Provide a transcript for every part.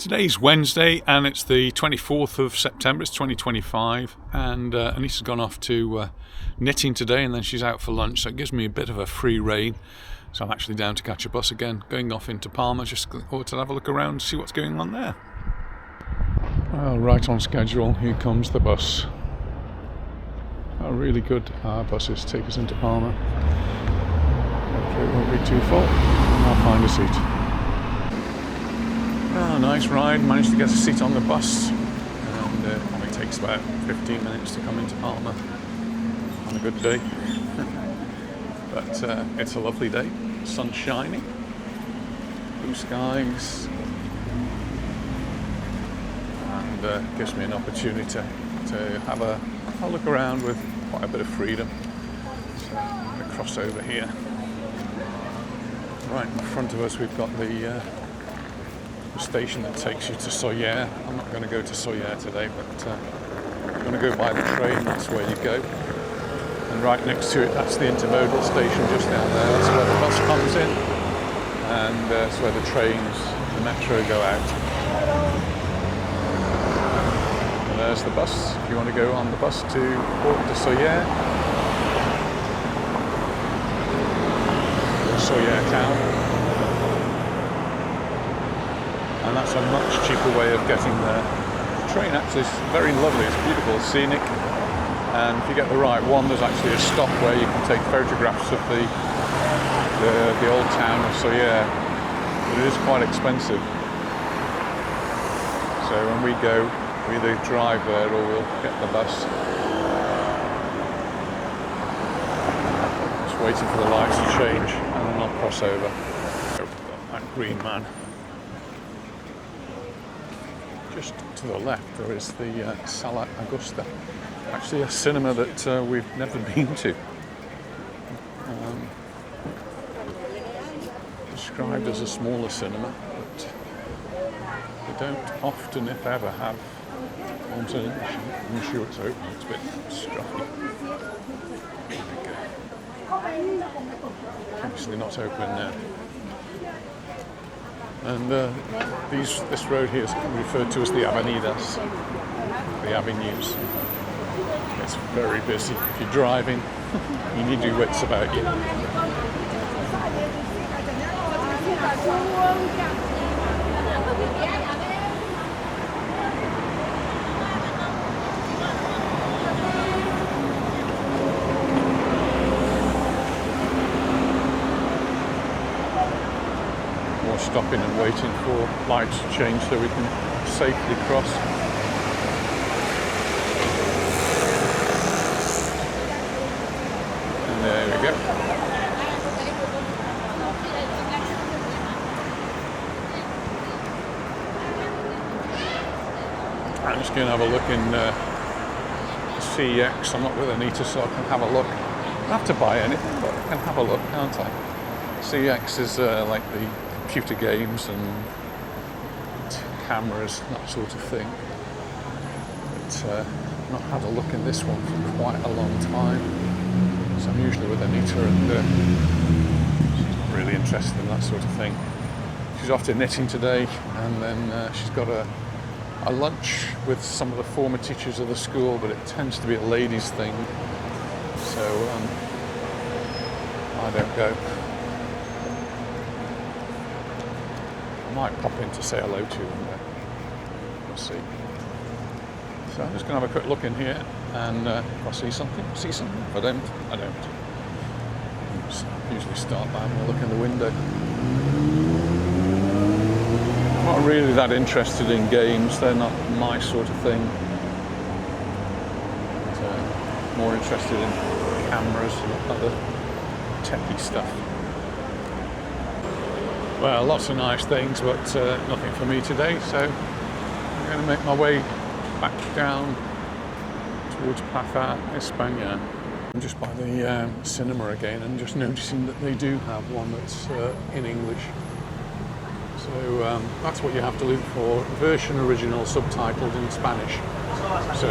Today's Wednesday and it's the 24th of September, it's 2025, and Anissa's gone off to knitting today and then she's out for lunch, so it gives me a bit of a free rein. So I'm actually down to catch a bus again, going off into Palma just to have a look around, see what's going on there. Well, right on schedule, here comes the bus. A really good buses take us into Palma. Hopefully it won't be too full, and I'll find a seat. Oh, nice ride, managed to get a seat on the bus, and it only takes about 15 minutes to come into Palma on a good day. But it's a lovely day, sun's shining, blue skies, and gives me an opportunity to have a look around with quite a bit of freedom. So I'm going to cross over here. Right in front of us we've got the station that takes you to Soller. I'm not going to go to Soller today, but I'm going to go by the train, that's where you go. And right next to it, that's the intermodal station just down there. That's where the bus comes in, and that's where the trains, the metro, go out. And there's the bus, if you want to go on the bus to Port de Soller, or Soller town. And that's a much cheaper way of getting there. The train actually is very lovely, it's beautiful, scenic, and if you get the right one, there's actually a stop where you can take photographs of the old town of Soller, but it is quite expensive. So when we go, we either drive there or we'll get the bus. Just waiting for the lights to change and then I'll cross over. That green man. Just to the left there is the Sala Augusta, actually a cinema that we've never been to. Described as a smaller cinema, but they don't often, if ever, have homes in English. I'm sure it's open, it's a bit stuffy. Obviously not open now. And this road here is referred to as the Avenidas, the avenues. It's very busy. If you're driving, you need your wits about you. Stopping and waiting for lights to change so we can safely cross. And there we go. I'm just going to have a look in CEX. I'm not with Anita, so I can have a look. I don't have to buy anything, but I can have a look, can't I? CEX is like the computer games and cameras, that sort of thing. But I've not had a look in this one for quite a long time. So I'm usually with Anita and she's not really interested in that sort of thing. She's off to knitting today, and then she's got a lunch with some of the former teachers of the school, but it tends to be a ladies' thing. So I don't go. Might pop in to say hello to them. We'll see. So I'm just going to have a quick look in here, and if I see something. If I don't, I don't. Usually start by having a look in the window. I'm not really that interested in games. They're not my sort of thing. But, more interested in cameras and other techie stuff. Well, lots of nice things, but nothing for me today, so I'm going to make my way back down towards Plaza España. I'm just by the cinema again and just noticing that they do have one that's in English. So that's what you have to look for, version original, subtitled in Spanish. So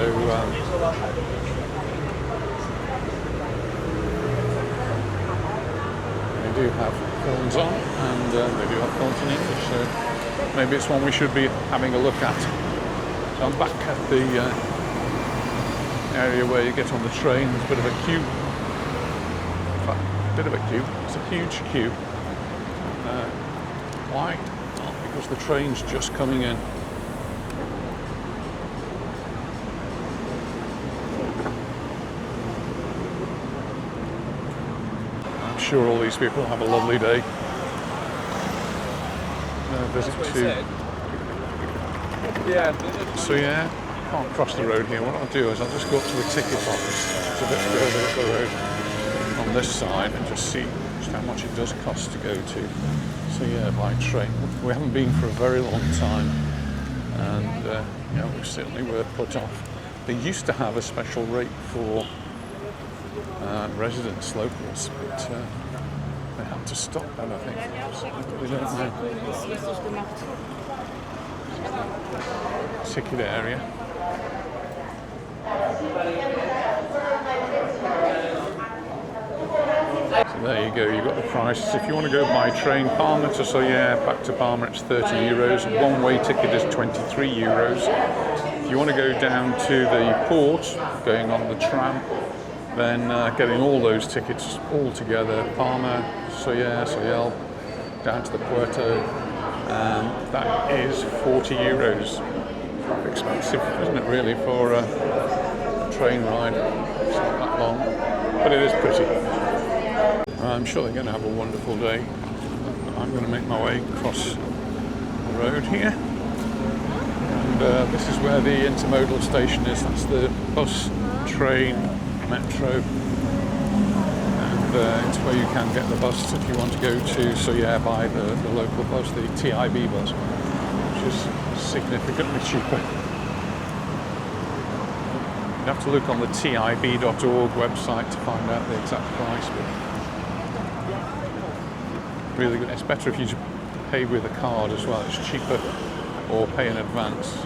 they do have films on, and they do have films in English, so maybe it's one we should be having a look at. So I'm back at the area where you get on the train. There's a bit of a queue. It's a huge queue. Why? Well, because the train's just coming in. I'm sure all these people have a lovely day. Visit to. So yeah, I can't cross the road here. What I'll do is I'll just go up to the ticket office. It's a bit further up the road on this side and just see just how much it does cost to go to. So yeah, by train. We haven't been for a very long time, and we certainly were put off. They used to have a special rate for residents, locals, but they had to stop that, I think. So we don't know. Ticket area. So there you go, you've got the prices. If you want to go by train, Palma to back to Palma, it's 30 euros. One-way ticket is 23 euros. If you want to go down to the port, going on the tram, then getting all those tickets all together, Palma, Soyel, down to the Puerto, that is 40 euros. Quite expensive, isn't it, really, for a train ride? It's not that long, but it is pretty. I'm sure they're going to have a wonderful day. I'm going to make my way across the road here. And this is where the intermodal station is. That's the bus, train, metro. And it's where you can get the bus if you want to go to, by the local bus, the TIB bus, which is significantly cheaper. You have to look on the tib.org website to find out the exact price. But really good. It's better if you pay with a card as well. It's cheaper, or pay in advance.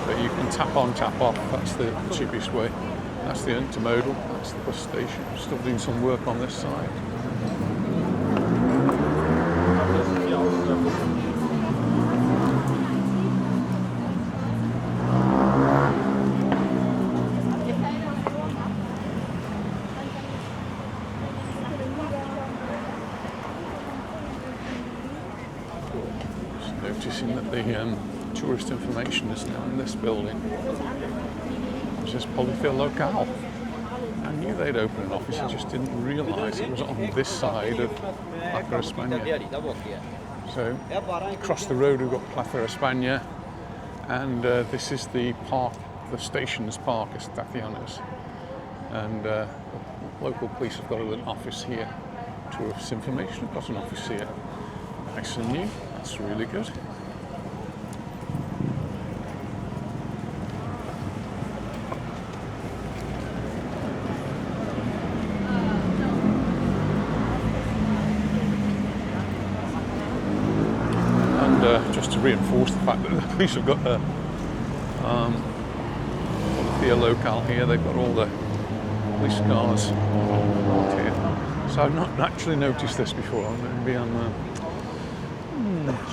But you can tap on, tap off. That's the cheapest way. That's the intermodal. That's the bus station. Still doing some work on this side. Noticing that the tourist information is now in this building, which is Policía Local. I knew they'd open an office, I just didn't realise it was on this side of Plaza España. So across the road we've got Plaza España, and this is the park, the station's park, Estaciones. And local police have got an office here. Tourist information have got an office here. Nice and new. That's really good. And just to reinforce the fact that the police have got a Policía Local here, they've got all the police cars here. So I've not actually noticed this before. Maybe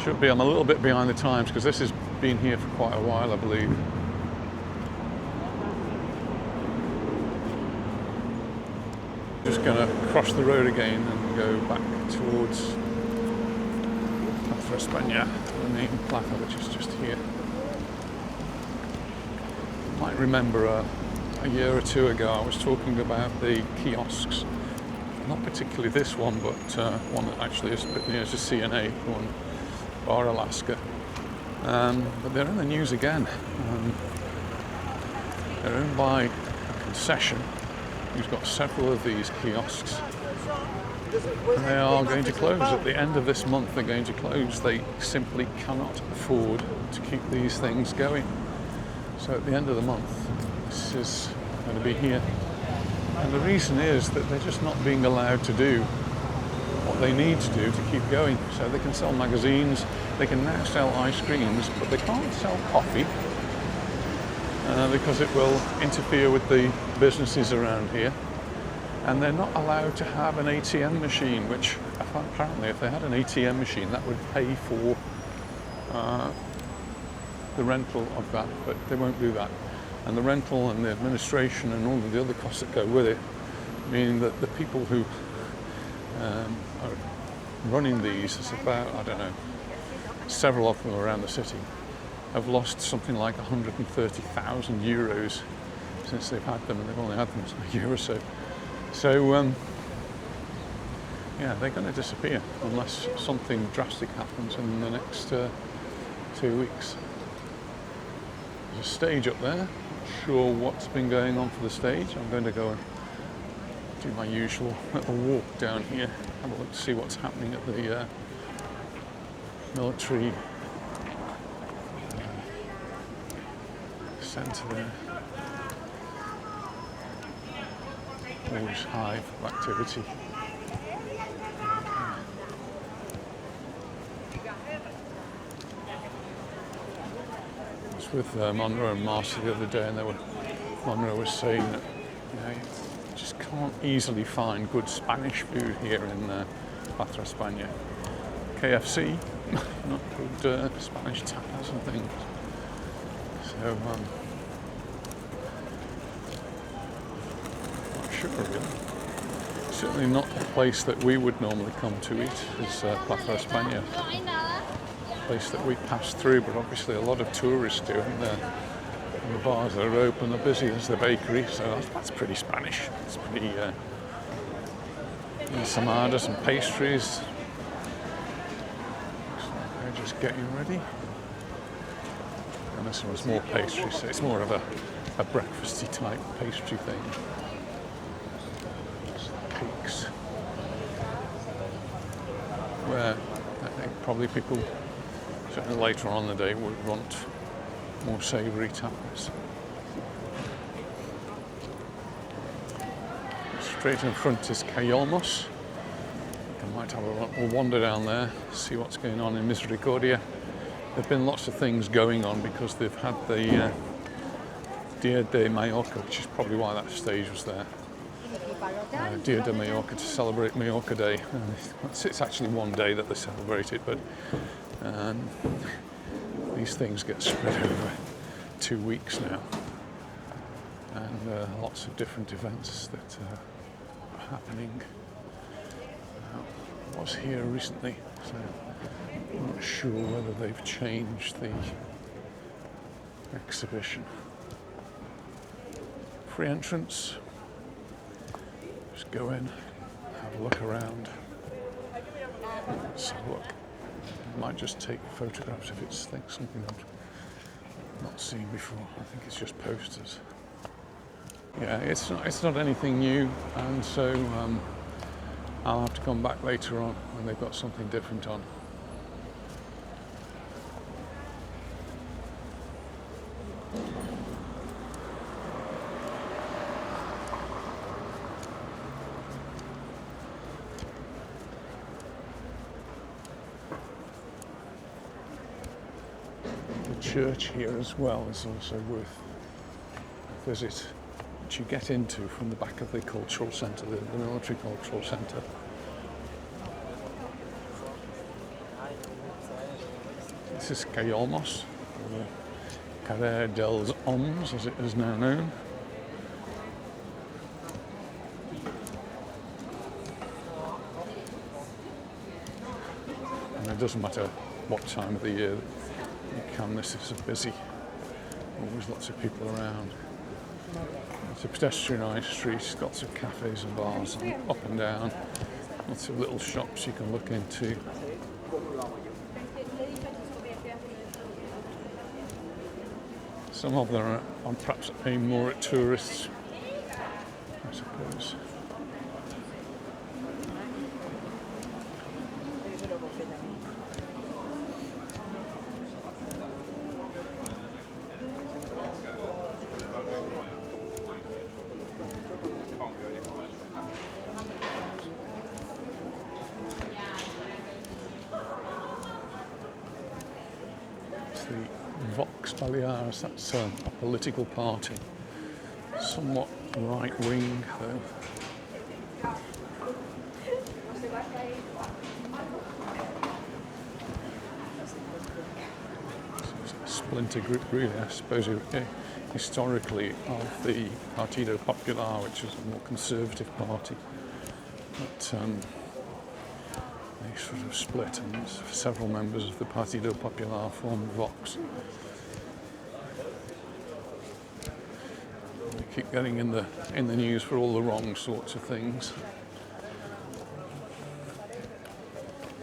should be. I'm a little bit behind the times because this has been here for quite a while, I believe. Just going to cross the road again and go back towards Plaza España, the main plaza, which is just here. You might remember a year or two ago I was talking about the kiosks. Not particularly this one, but one that actually is, it's a CNA one. Bar Alaska, but they're in the news again. They're owned by a concession who's got several of these kiosks, and they are going to close at the end of this month. They're going to close. They simply cannot afford to keep these things going. So at the end of the month, this is going to be here, and the reason is that they're just not being allowed to do what they need to do to keep going. So they can sell magazines, they can now sell ice creams, but they can't sell coffee because it will interfere with the businesses around here. And they're not allowed to have an ATM machine, which apparently if they had an ATM machine that would pay for the rental of that, but they won't do that. And the rental and the administration and all of the other costs that go with it mean that the people who are running these, is about, I don't know, several of them around the city, have lost something like 130,000 euros since they've had them, and they've only had them a year or so. So, yeah, they're going to disappear unless something drastic happens in the next 2 weeks. There's a stage up there. Not sure what's been going on for the stage. I'm going to go and do my usual little walk down here, have a look to see what's happening at the military centre there. Always hive of activity. I was with Monroe and Marcy the other day, and Monroe was saying that you just can't easily find good Spanish food here in Plaza España. KFC, not good Spanish tapas and things. So, not sure really. Certainly not the place that we would normally come to eat, is Plaza España. A place that we pass through, but obviously a lot of tourists do, and the bars that are open are busy. There's the bakery, so that's pretty Spanish. It's pretty ensaladas and pastries. They're just getting ready. And this one's more pastry, so it's more of a breakfasty type pastry thing. Peaks. Where I think probably people, certainly later on in the day, would want more savoury tapas. Straight in front is Kiosks. I might have a wander down there, see what's going on in Misericordia. There have been lots of things going on because they've had the Dia de Mallorca, which is probably why that stage was there. Dia de Mallorca, to celebrate Mallorca Day. It's actually one day that they celebrate it, but these things get spread over 2 weeks now, and lots of different events that are happening. I was here recently, so I'm not sure whether they've changed the exhibition. Free entrance. Just go in, have a look around. Let's have a look. I might just take photographs if it's something I've not seen before. I think it's just posters. Yeah, it's not anything new, and so I'll have to come back later on when they've got something different on. Church here as well is also worth a visit, which you get into from the back of the cultural centre, the military cultural centre. This is Kiosks, or Carrer dels Oms as it is now known. And it doesn't matter what time of the year this is busy. Always lots of people around. It's a pedestrianised street, lots of cafes and bars up and down. Lots of little shops you can look into. Some of them are perhaps aimed more at tourists, I suppose. Baleares, that's a political party, somewhat right-wing though. splinter group, really, I suppose, historically, of the Partido Popular, which is a more conservative party. But they sort of split, and several members of the Partido Popular formed Vox. They keep getting in the news for all the wrong sorts of things.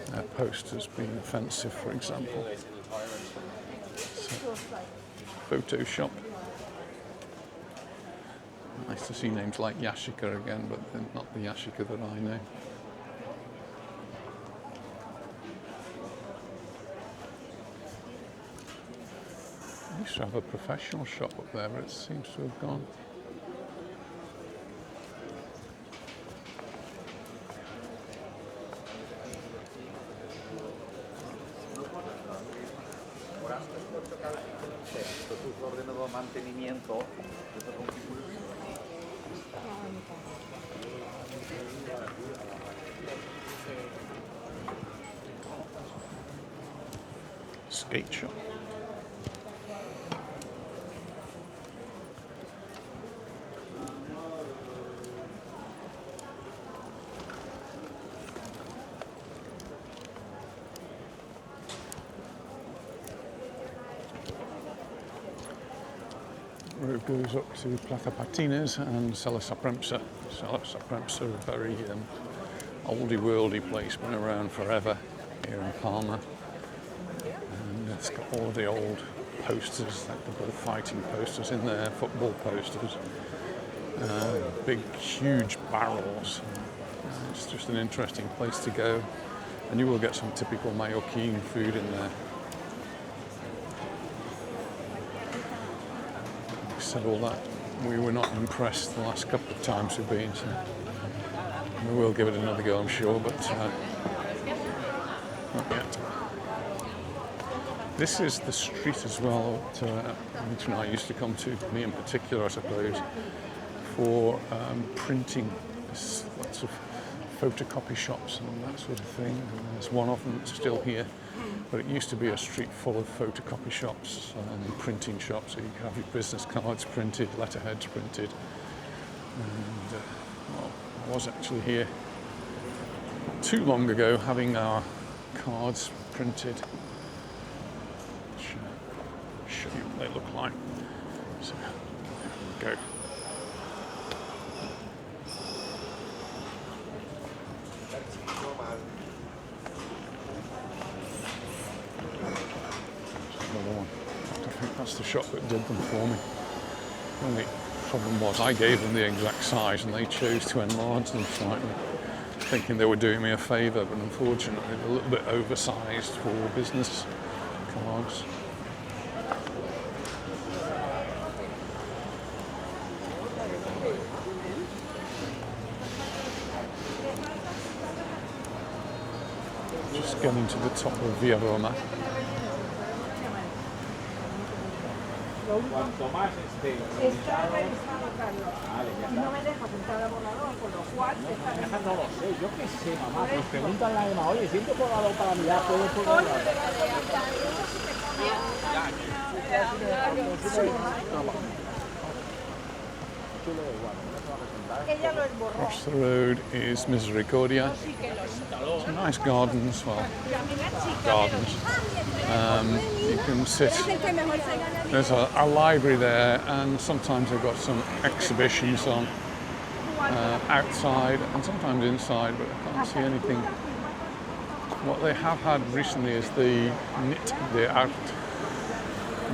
Their posters being offensive, for example. So, Photoshop. Nice to see names like Yashica again, but they're not the Yashica that I know. I used to have a professional shop up there, but it seems to have gone. Skate shop. Road goes up to Plaza Patines and Sala Sapremsa. Sala Sapremsa, a very oldie-worldy place, been around forever here in Palma. And it's got all of the old posters, like the bullfighting posters in there, football posters, big, huge barrels. It's just an interesting place to go. And you will get some typical Mallorquin food in there. Said all that, we were not impressed the last couple of times we've been, so we will give it another go, I'm sure, but not yet. This is the street as well that Anita and I used to come to, me in particular, I suppose, for printing. There's lots of photocopy shops and that sort of thing, and there's one of them that's still here. But it used to be a street full of photocopy shops and printing shops, so you could have your business cards printed, letterheads printed. And well, I was actually here not too long ago having our cards printed. I'll show you what they look like. So there we go. That's the shop that did them for me. The only problem was I gave them the exact size and they chose to enlarge them slightly, thinking they were doing me a favour, but unfortunately they're a little bit oversized for business cards. Just getting to the top of Via Roma. Cuanto más está revisado, Carlos. Y no me deja apuntar al volador, con lo cual se está No lo sé, yo qué sé, mamá. Nos preguntan la Emma, oye, siento volador para mirar, puedo poner. Across the road is Misericordia. Some nice gardens, well, gardens. You can sit, there's a library there, and sometimes they've got some exhibitions on outside and sometimes inside, but I can't see anything. What they have had recently is the Nit de Art.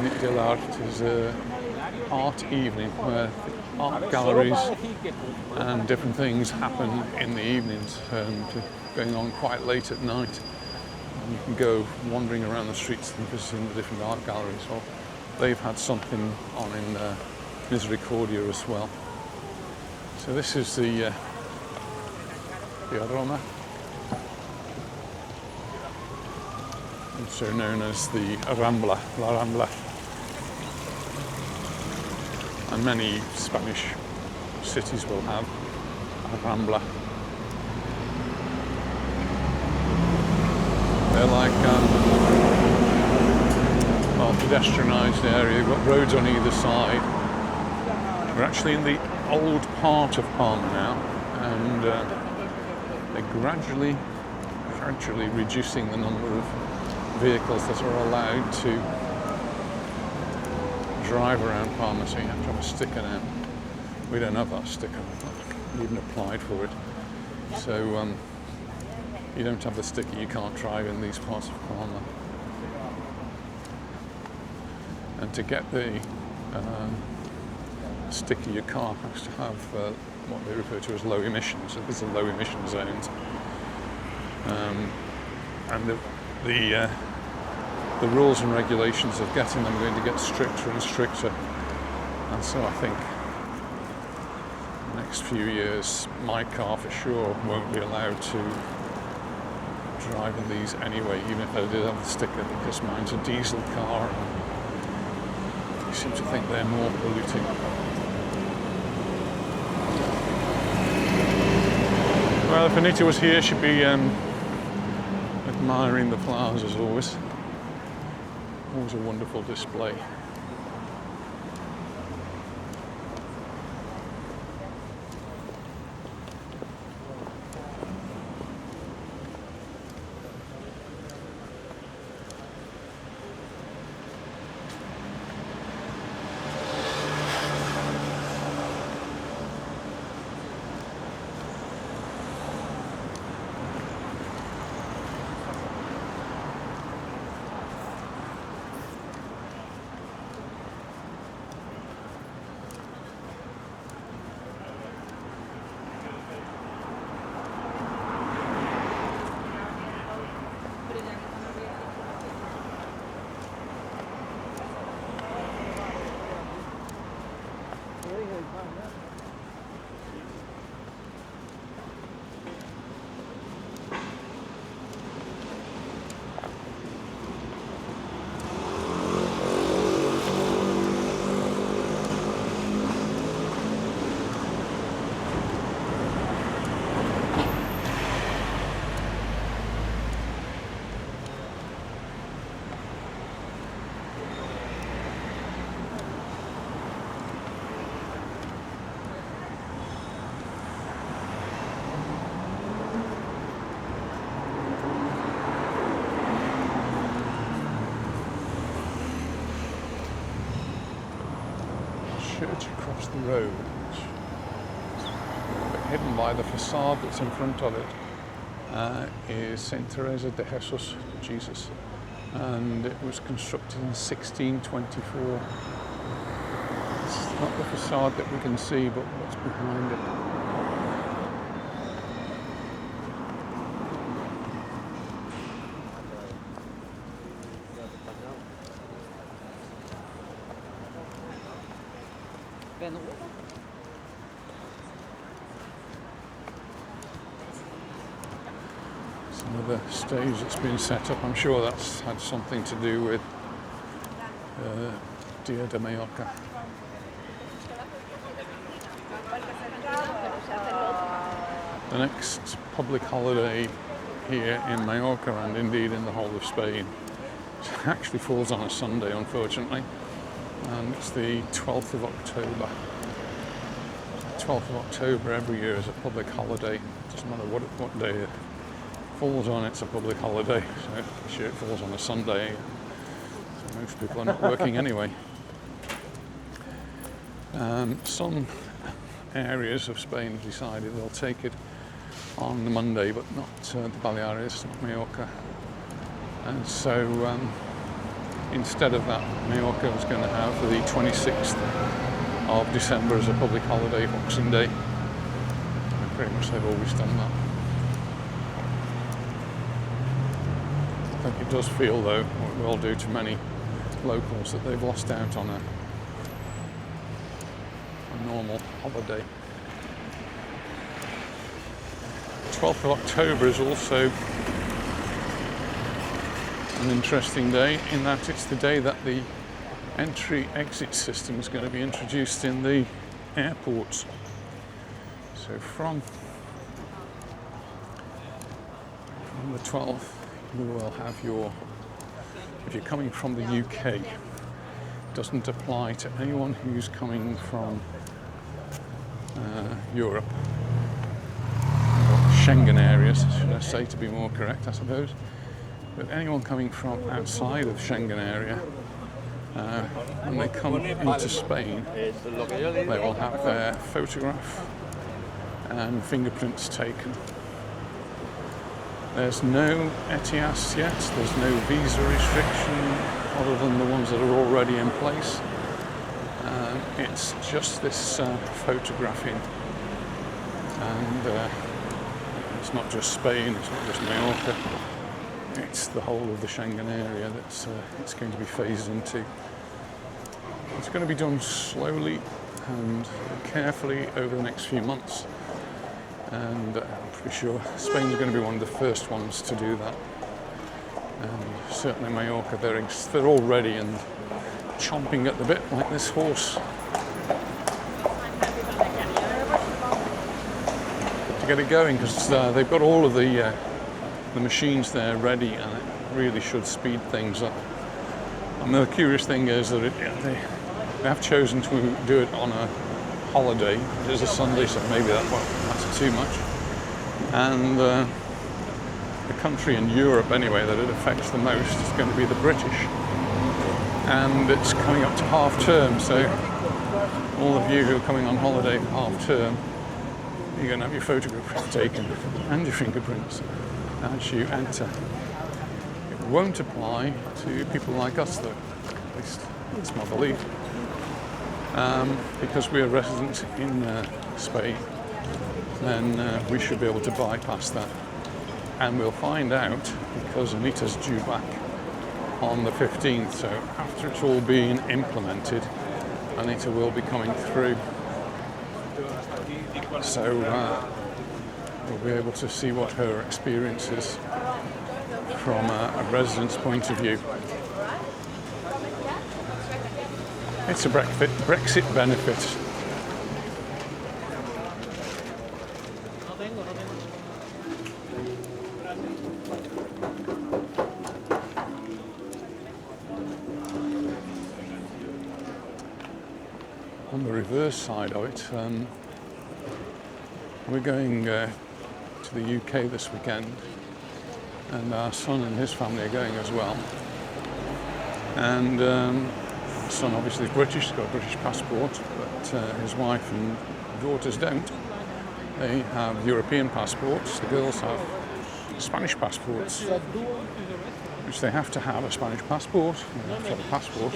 Nit de Art is an art evening where art galleries and different things happen in the evenings, going on quite late at night. And you can go wandering around the streets and visiting the different art galleries. Well, they've had something on in Misericordia as well. So this is the Roma, also known as the Rambla, La Rambla. And many Spanish cities will have a Rambla. They're like, well, pedestrianised area. You've got roads on either side. We're actually in the old part of Palma now, and they're gradually reducing the number of vehicles that are allowed to drive around Palma, so you have to have a sticker now. We don't have that sticker, we've not even applied for it. So you don't have the sticker, you can't drive in these parts of Palma. And to get the sticker, your car has to have what they refer to as low emissions. So these are low emission zones. And the rules and regulations of getting them are going to get stricter and stricter. And so I think the next few years, my car for sure won't be allowed to drive in these anyway, even if I did have the sticker, because mine's a diesel car. And I seem to think they're more polluting. Well, if Anita was here, she'd be admiring the plazas always. Always a wonderful display. Church across the road, but hidden by the facade that's in front of it, is St. Teresa de Jesus, Jesus, and it was constructed in 1624. It's not the facade that we can see, but what's behind it. Some of the stage that's been set up, I'm sure that's had something to do with Dia de Mallorca. The next public holiday here in Mallorca, and indeed in the whole of Spain, actually falls on a Sunday, unfortunately, and it's the 12th of October. 12th of October every year is a public holiday. It doesn't matter what day it falls on, it's a public holiday. So this year it falls on a Sunday, so most people are not working anyway. Some areas of Spain have decided they'll take it on the Monday, but not the Baleares, not Majorca. And so instead of that, Majorca was going to have the 26th of December as a public holiday, Boxing Day. And pretty much they've always done that. I think it does feel, though, what it will do to many locals, that they've lost out on a normal holiday. 12th of October is also an interesting day in that it's the day that the entry-exit system is going to be introduced in the airports. So from the 12th, you will have your if you're coming from the UK, doesn't apply to anyone who's coming from Europe, or Schengen areas, should I say, to be more correct, I suppose. But anyone coming from outside of Schengen area, when they come into Spain, they will have their photograph and fingerprints taken. There's no ETIAS yet, there's no visa restriction other than the ones that are already in place. It's just this photographing, and it's not just Spain, it's not just Mallorca, it's the whole of the Schengen area that's it's going to be phased into. It's going to be done slowly and carefully over the next few months, and I'm pretty sure Spain's going to be one of the first ones to do that. And certainly Mallorca, they're all ready and chomping at the bit like this horse to get it going, because they've got all of the machines there ready, and it really should speed things up. And the curious thing is that they have chosen to do it on a holiday. It is a Sunday, so maybe that won't matter too much. And the country in Europe, anyway, that it affects the most is going to be the British. And it's coming up to half term, so all of you who are coming on holiday for half term, you're going to have your photograph taken and your fingerprints as you enter. It won't apply to people like us, though. At least that's my belief. Because we are residents in Spain, then we should be able to bypass that. And we'll find out, because Anita's due back on the 15th, so after it's all been implemented, Anita will be coming through. So we'll be able to see what her experience is from a resident's point of view. It's a Brexit benefit. On the reverse side of it, we're going to the UK this weekend, and our son and his family are going as well. And our son obviously is British, he's got a British passport, but his wife and daughters don't. They have European passports. The girls have Spanish passports, which they have to have a Spanish passport. They have to have a passport.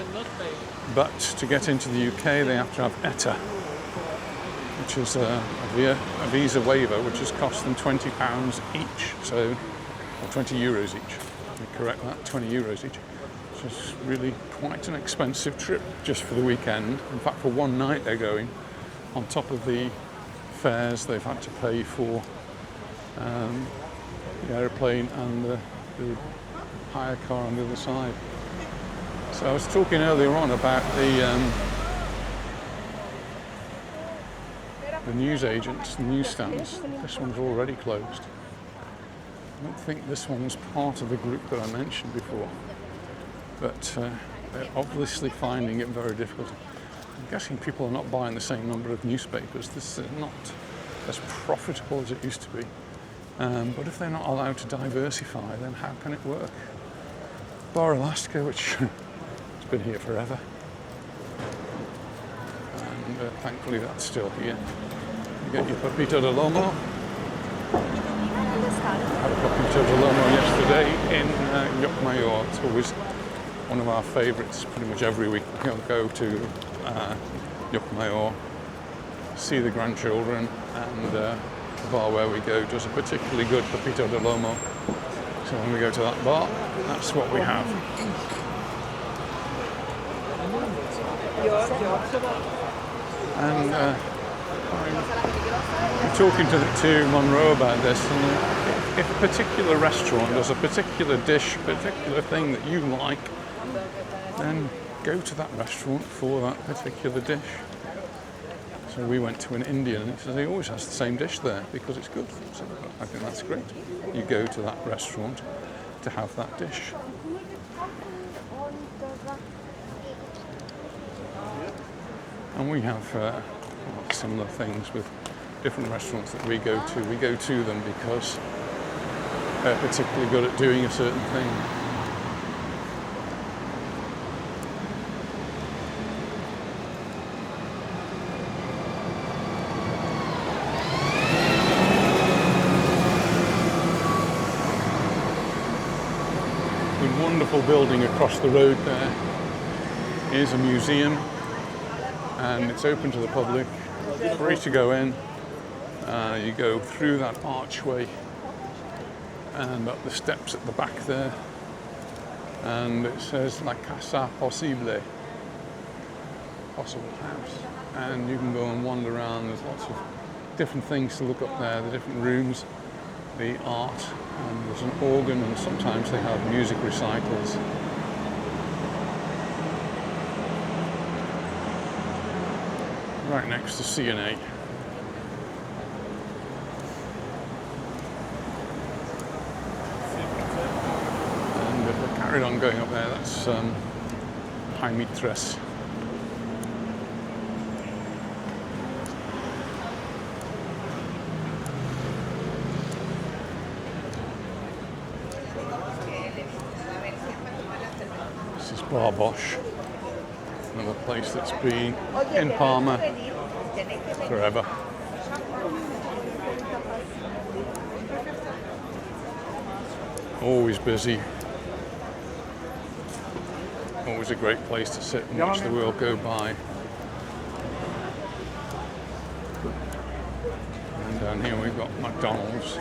But to get into the UK, they have to have ETA, which is a visa waiver, which has cost them £20 each, so, or 20 euros each. Let me correct that, 20 euros each. Which is really quite an expensive trip just for the weekend. In fact, for one night they're going, on top of the fares they've had to pay for the aeroplane and the hire car on the other side. So I was talking earlier on about the newsagents, the newsstands. This one's already closed. I don't think this one's part of the group that I mentioned before, but they're obviously finding it very difficult. I'm guessing people are not buying the same number of newspapers. This is not as profitable as it used to be. But if they're not allowed to diversify, then how can it work? Bar Alaska, which has been here forever, and thankfully that's still here. You get your Papito de Lomo. I had a Papito de Lomo yesterday in Llocmayor. It's always one of our favourites. Pretty much every week we'll go to Llocmayor, see the grandchildren, and the bar where we go does a particularly good Papito de Lomo. So when we go to that bar, that's what we have. And I'm talking to Monroe about this, and if a particular restaurant does a particular dish, a particular thing that you like, then go to that restaurant for that particular dish. So we went to an Indian, and he says he always has the same dish there because it's good. So I think that's great. You go to that restaurant to have that dish. And we have similar things with different restaurants that we go to. We go to them because they're particularly good at doing a certain thing. A wonderful building across the road there is a museum, and it's open to the public, free to go in. You go through that archway and up the steps at the back there, and it says La Casa Posible, possible house, and you can go and wander around. There's lots of different things to look up there, the different rooms, the art, and there's an organ, and sometimes they have music recitals. Right next to C&A. And if I carried on going up there, that's High Mitres. This is Bar Bosch, another place that's been in Palma forever. Always busy. Always a great place to sit and watch the world go by. And down here we've got McDonald's.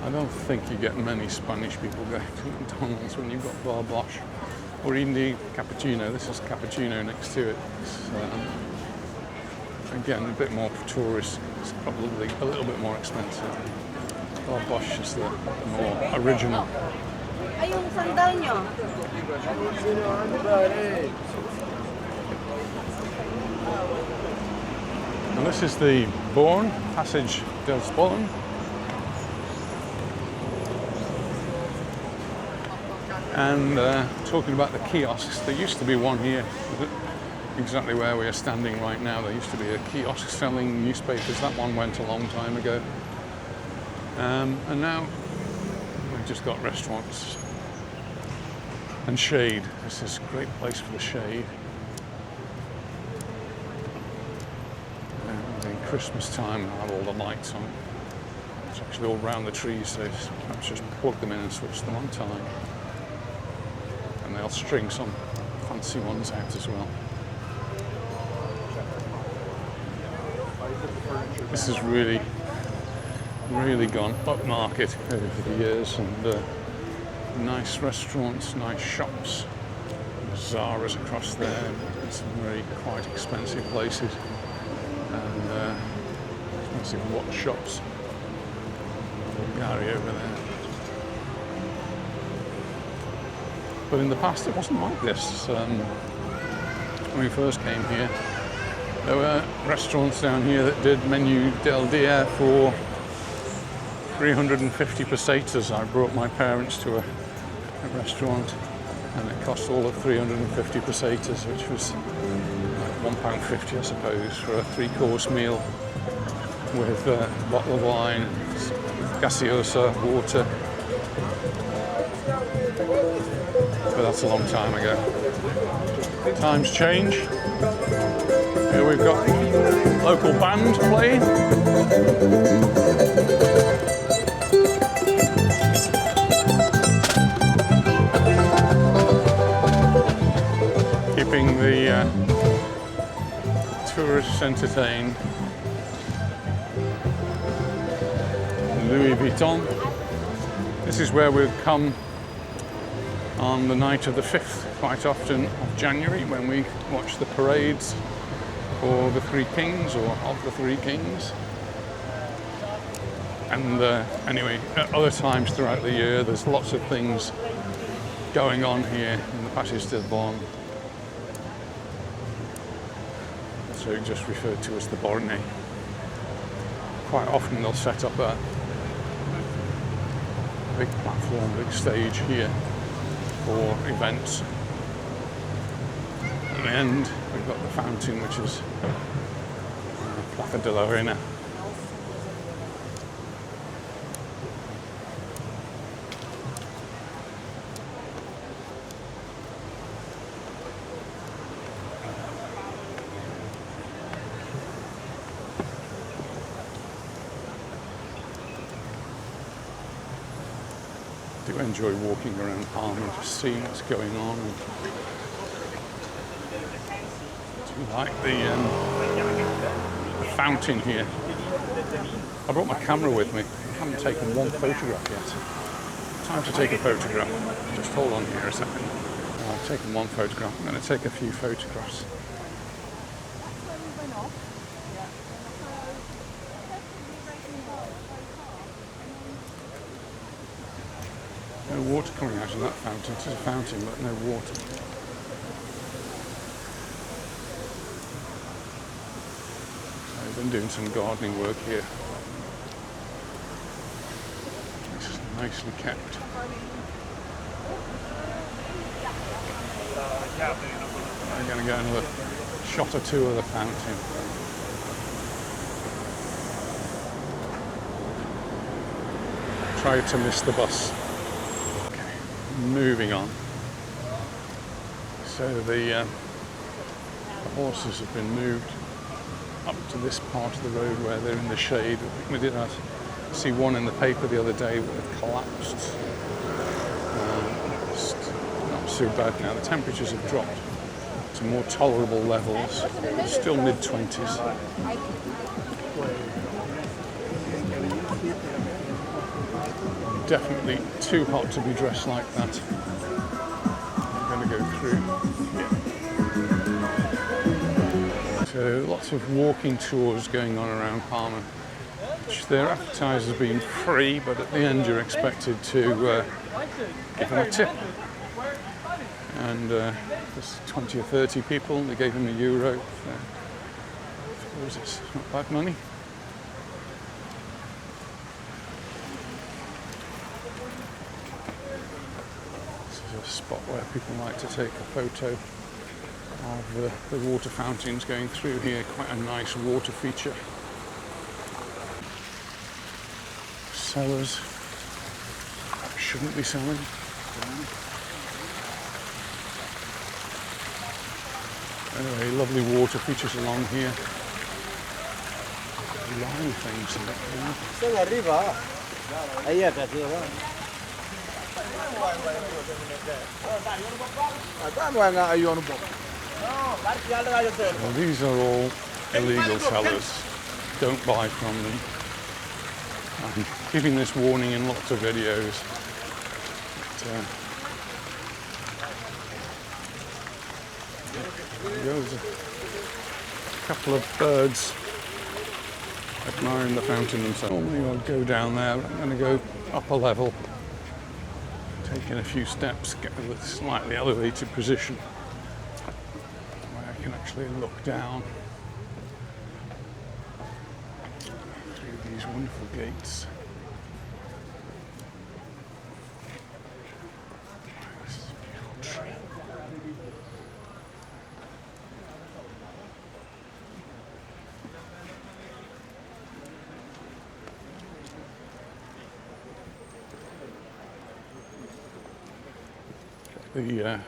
I don't think you get many Spanish people going to McDonald's when you've got Bar Bosch, or indeed cappuccino. This is cappuccino next to it. It's, again, a bit more for tourists. It's probably a little bit more expensive. Bar Bosch is the more original. Hay un sandaño. Now this is the Born, Passage des Born. And talking about the kiosks, there used to be one here, exactly where we are standing right now. There used to be a kiosk selling newspapers. That one went a long time ago. And now we've just got restaurants and shade. This is a great place for the shade. And in Christmas time, I have all the lights on. It's actually all round the trees, so perhaps just plug them in and switch them on time. And they'll string some fancy ones out as well. This has really gone upmarket over the years, and nice restaurants, nice shops, Zara's across there, some very quite expensive places, and expensive watch shops. Gary over there. But in the past it wasn't like this. When we first came here, there were restaurants down here that did menu del dia for 350 pesetas. I brought my parents to a restaurant, and it cost all of 350 pesetas, which was like £1.50, I suppose, for a 3-course meal with a bottle of wine, gaseosa, water. But that's a long time ago. Times change. Here we've got local band playing. Keeping the tourists entertained. Louis Vuitton. This is where we've come on the night of the 5th, quite often, of January, when we watch the parades for the Three Kings, or of the Three Kings. And anyway, at other times throughout the year, there's lots of things going on here in the Passage des Born. So just referred to as the Borne. big platform, big stage here for events. At the end, we've got the fountain, which is Plaza de la Arena. I do enjoy walking around Palma and just seeing what's going on. I do like the fountain here. I brought my camera with me. I haven't taken one photograph yet. Time to take a photograph. Just hold on here a second. I've taken one photograph. I'm going to take a few photographs. No water coming out of that fountain. It's a fountain, but no water. I've been doing some gardening work here. It's nicely kept. I'm going to get another shot or two of the fountain. Try to miss the bus. Moving on. So the horses have been moved up to this part of the road where they're in the shade. We did see one in the paper the other day that had collapsed. It's not so bad now. The temperatures have dropped to more tolerable levels. Still mid-20s. Definitely too hot to be dressed like that. I'm going to go through. Yeah. So lots of walking tours going on around Palma, which they're advertised as being free, but at the end you're expected to give them a tip. And there's 20 or 30 people. They gave them €1. I suppose it's not bad money. Spot where people like to take a photo of the water fountains going through here. Quite a nice water feature. Sellers shouldn't be selling. Anyway, lovely water features along here. Lime things in that arriba. Ahí a Cathedral. Well, these are all illegal sellers. Don't buy from them. I'm giving this warning in lots of videos. There's a couple of birds admiring the fountain themselves. Normally I'll go down there, but I'm going to go up a level. Taking a few steps, get to a slightly elevated position where I can actually look down through these wonderful gates. This is a beautiful tree. The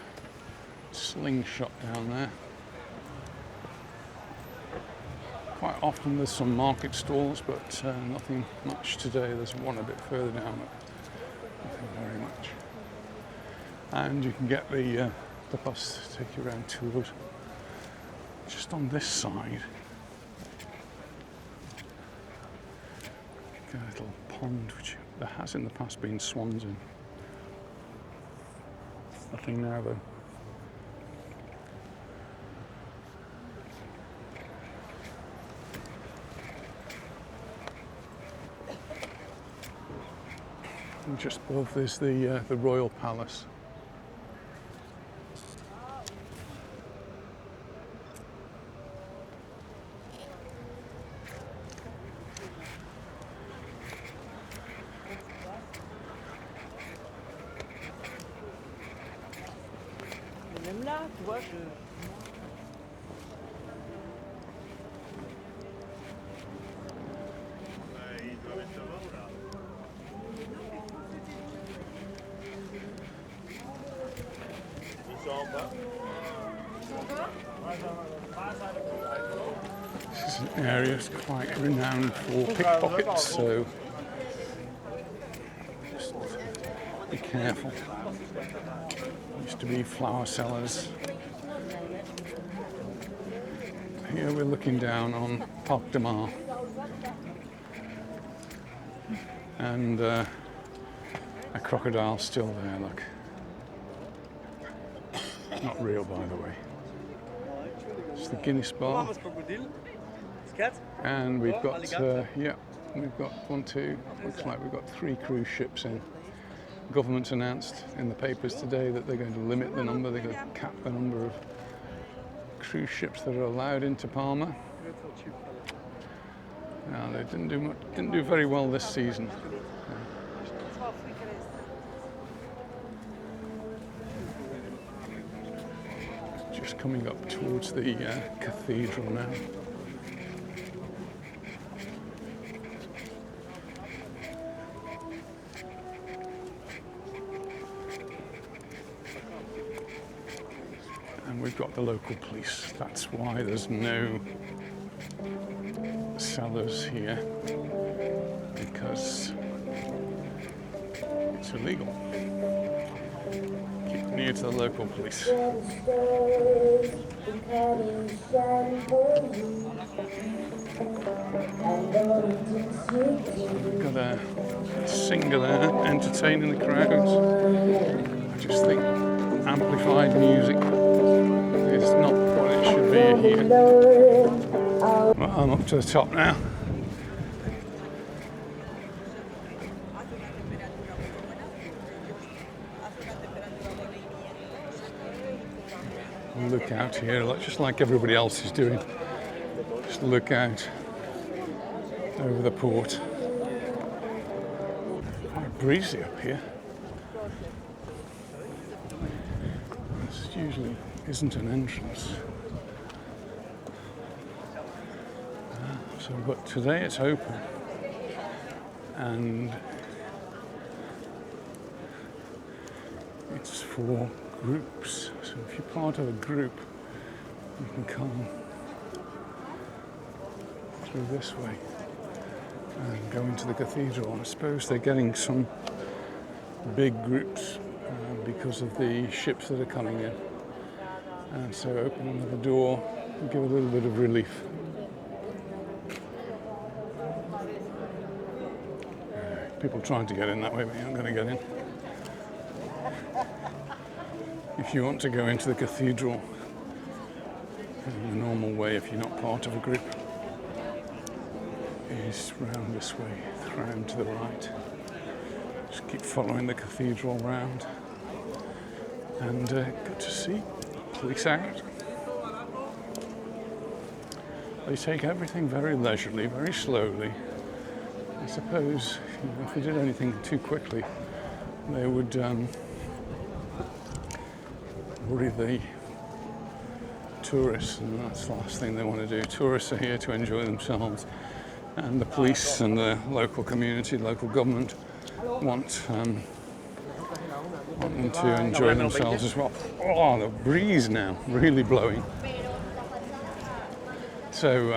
slingshot down there. Quite often there's some market stalls, but nothing much today. There's one a bit further down, but nothing very much. And you can get the bus to take you around tours. Just on this side, got a little pond which there has in the past been swans in. Nothing now though. And just above there's the Royal Palace. Même là, tu vois, This is an area that's quite renowned for pickpockets, so just be careful. Used to be flower sellers. Here we're looking down on Parc de Mar, and a crocodile still there, look. Not real, by the way. It's the Guinness bar. And we've got, we've got 1, 2, looks like we've got 3 cruise ships in. The government's announced in the papers today that they're going to limit the number, they're going to cap the number of cruise ships that are allowed into Palma. Now, they didn't do very well this season. Just coming up towards the cathedral now. And we've got the local police. That's why there's no sellers here, because it's illegal. Keep near to the local police. We've got a singer there entertaining the crowds. I just think amplified music is not what it should be here. Well, I'm up to the top now. Look out here, just like everybody else is doing. Just look out over the port. Quite breezy up here. This usually isn't an entrance. But today it's open, and it's for groups. So if you're part of a group, you can come through this way and go into the cathedral. I suppose they're getting some big groups because of the ships that are coming in, and so opening the door will give a little bit of relief. People trying to get in that way, but you're not going to get in. If you want to go into the cathedral in the normal way, if you're not part of a group, is round this way, round to the right. Just keep following the cathedral round, and good to see police out. They take everything very leisurely, very slowly. I suppose if they did anything too quickly, they would worry the tourists, and that's the last thing they want to do. Tourists are here to enjoy themselves, and the police and the local community, local government want them to enjoy themselves as well. Oh, the breeze now, really blowing. So,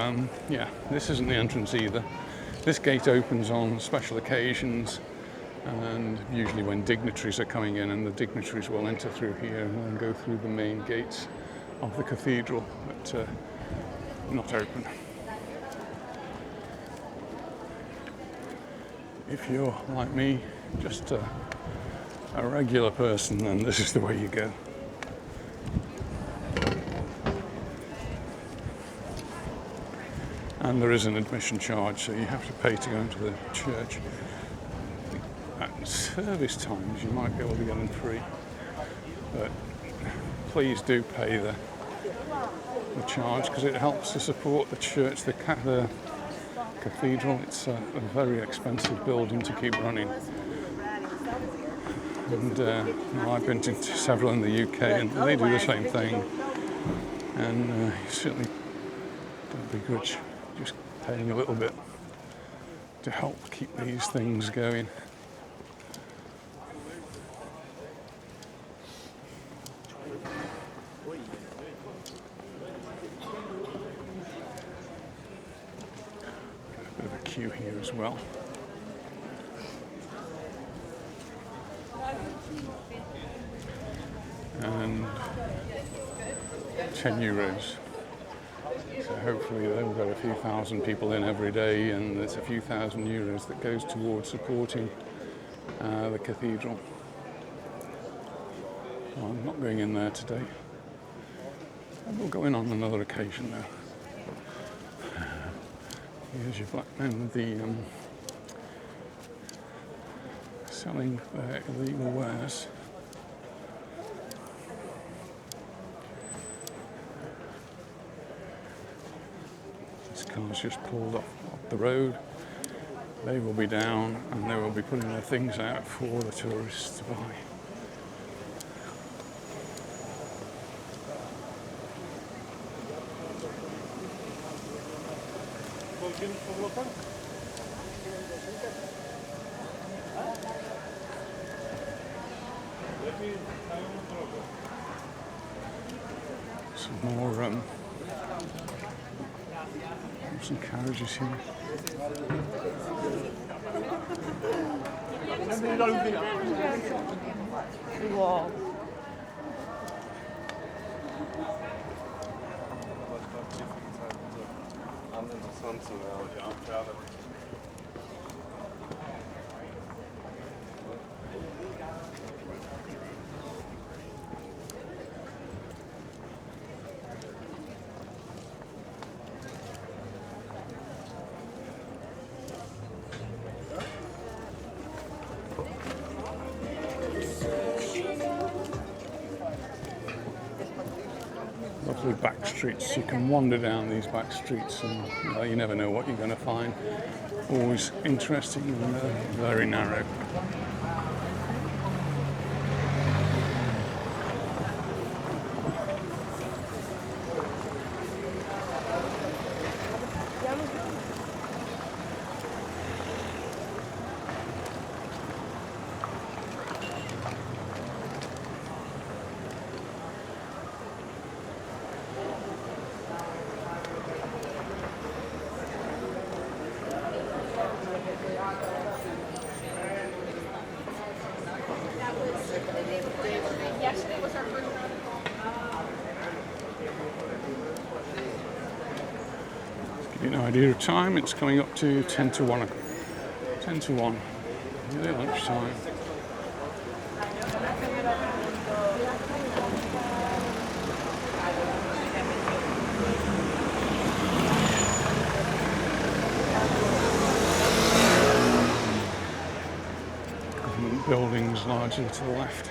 yeah, this isn't the entrance either. This gate opens on special occasions, and usually when dignitaries are coming in, and the dignitaries will enter through here and then go through the main gates of the cathedral, but not open. If you're like me, just a regular person, then this is the way you go. And there is an admission charge, so you have to pay to go into the church. At service times, you might be able to get in free, but please do pay the charge, because it helps to support the church, the cathedral. It's a very expensive building to keep running, And I've been to several in the UK, and they do the same thing. And you certainly don't begrudge just paying a little bit to help keep these things going. A bit of a queue here as well. And €10. So hopefully they've got a few thousand people in every day, and there's a few €1,000 that goes towards supporting the cathedral. Well, I'm not going in there today. I will go in on another occasion though. Here's your black men with the selling their illegal wares. Cars just pulled off the road. They will be down and they will be putting their things out for the tourists to buy. Some more some carriages here. Wow. Lovely back streets. You can wander down these back streets and you never know what you're going to find. Always interesting and very narrow. Yesterday was our first time. Give you an idea of time, it's coming up to 10 to 1. 10 to 1. Nearly lunchtime. Government buildings largely to the left.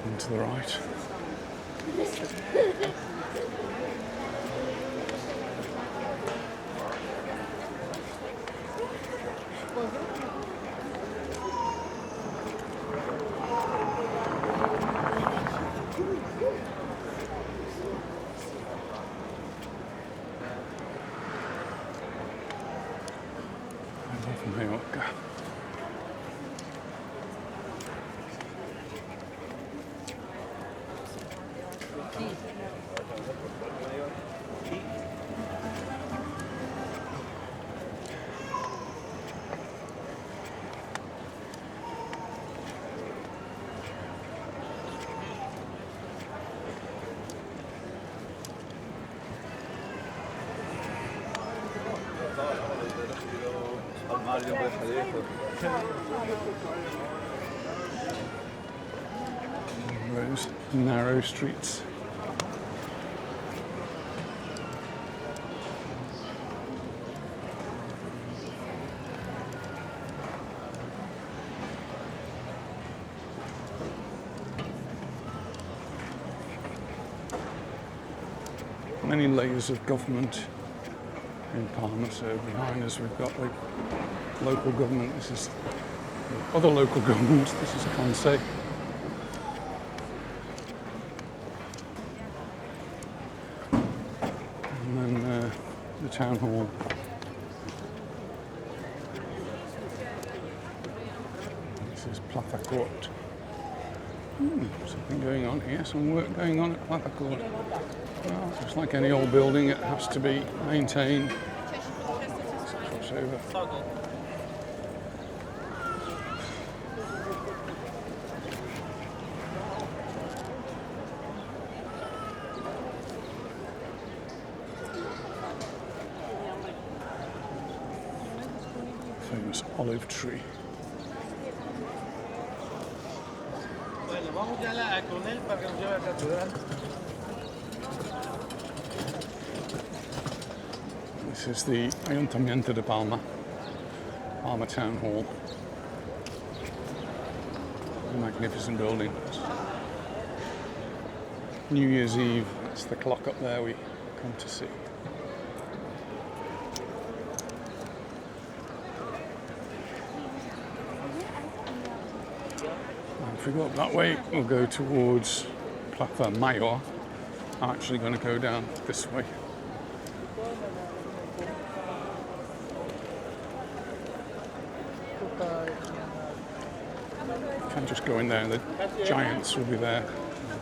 And to the right. I love Mallorca. Those narrow streets. Many layers of government in Palma. So behind us we've got the local government. This is other local government. This is Conce. And then the town hall. This is Plaza Court. Something going on here, some work going on at Plaza Court. Well, just like any old building, it has to be maintained. Let's cross over. Famous olive tree. Vamos ya con él para que nos lleve a Cathedral. This is the Ayuntamiento de Palma, Palma Town Hall. A magnificent building. New Year's Eve, that's the clock up there we come to see. If we go up that way, we'll go towards Plaza Mayor. I'm actually going to go down this way. You can just go in there and the giants will be there.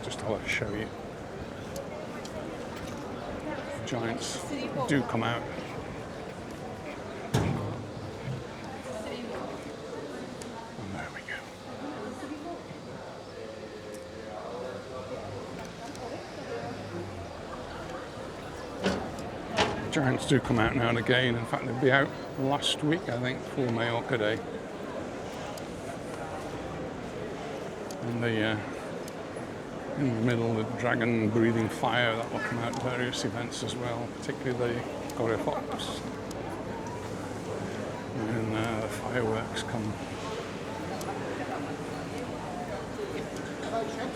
Just I'll show you. The giants do come out. Giants do come out now and again. In fact, they'll be out last week, I think, for Majorca Day. And in the middle, the dragon breathing fire, that will come out at various events as well, particularly the Fox. And the fireworks come.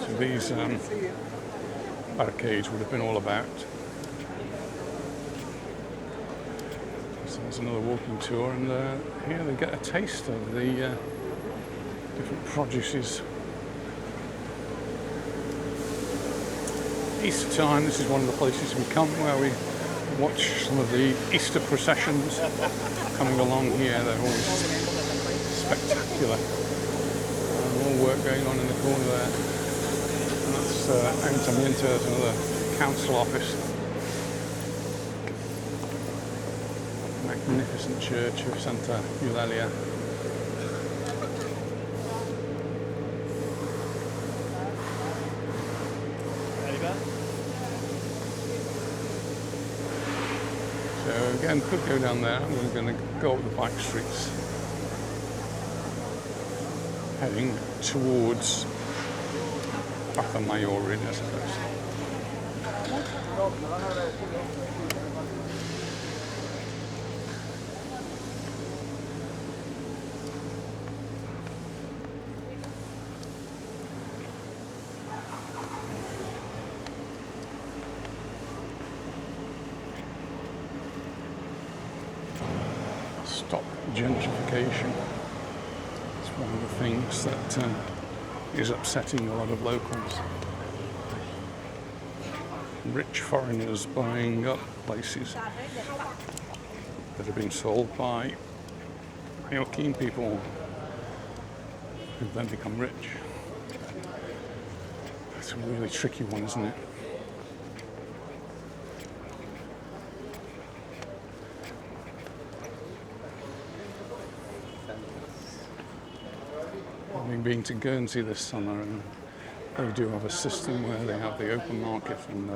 So these arcades would have been all about. There's another walking tour, and here they get a taste of the different produces. Easter time, this is one of the places we come where we watch some of the Easter processions coming along here. They're always spectacular. More work going on in the corner there. And that's Ayuntamiento, there's another council office. Magnificent church of Santa Eulalia. So again, could go down there. We're going to go up the back streets, heading towards Plaza Mayor, really, I suppose. Stop gentrification. It's one of the things that is upsetting a lot of locals. Rich foreigners buying up places that have been sold by Mallorquin people who then become rich. That's a really tricky one, isn't it? I've been to Guernsey this summer, and they do have a system where they have the open market and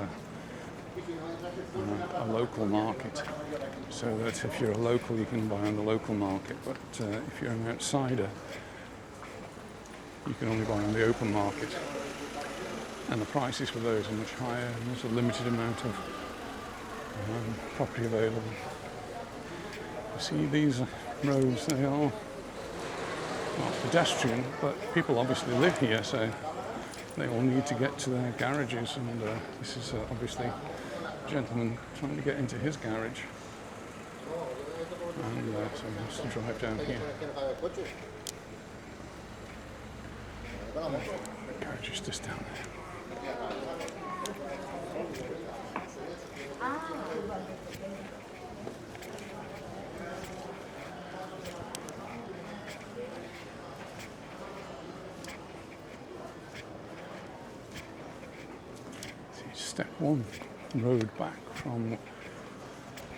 a local market, so that if you're a local you can buy on the local market, but if you're an outsider you can only buy on the open market, and the prices for those are much higher, and there's a limited amount of property available. You see these roads, they are not pedestrian, but people obviously live here, so they all need to get to their garages, and this is obviously a gentleman trying to get into his garage. And so we have to drive down here. The carriage is just down there. Step one, road back from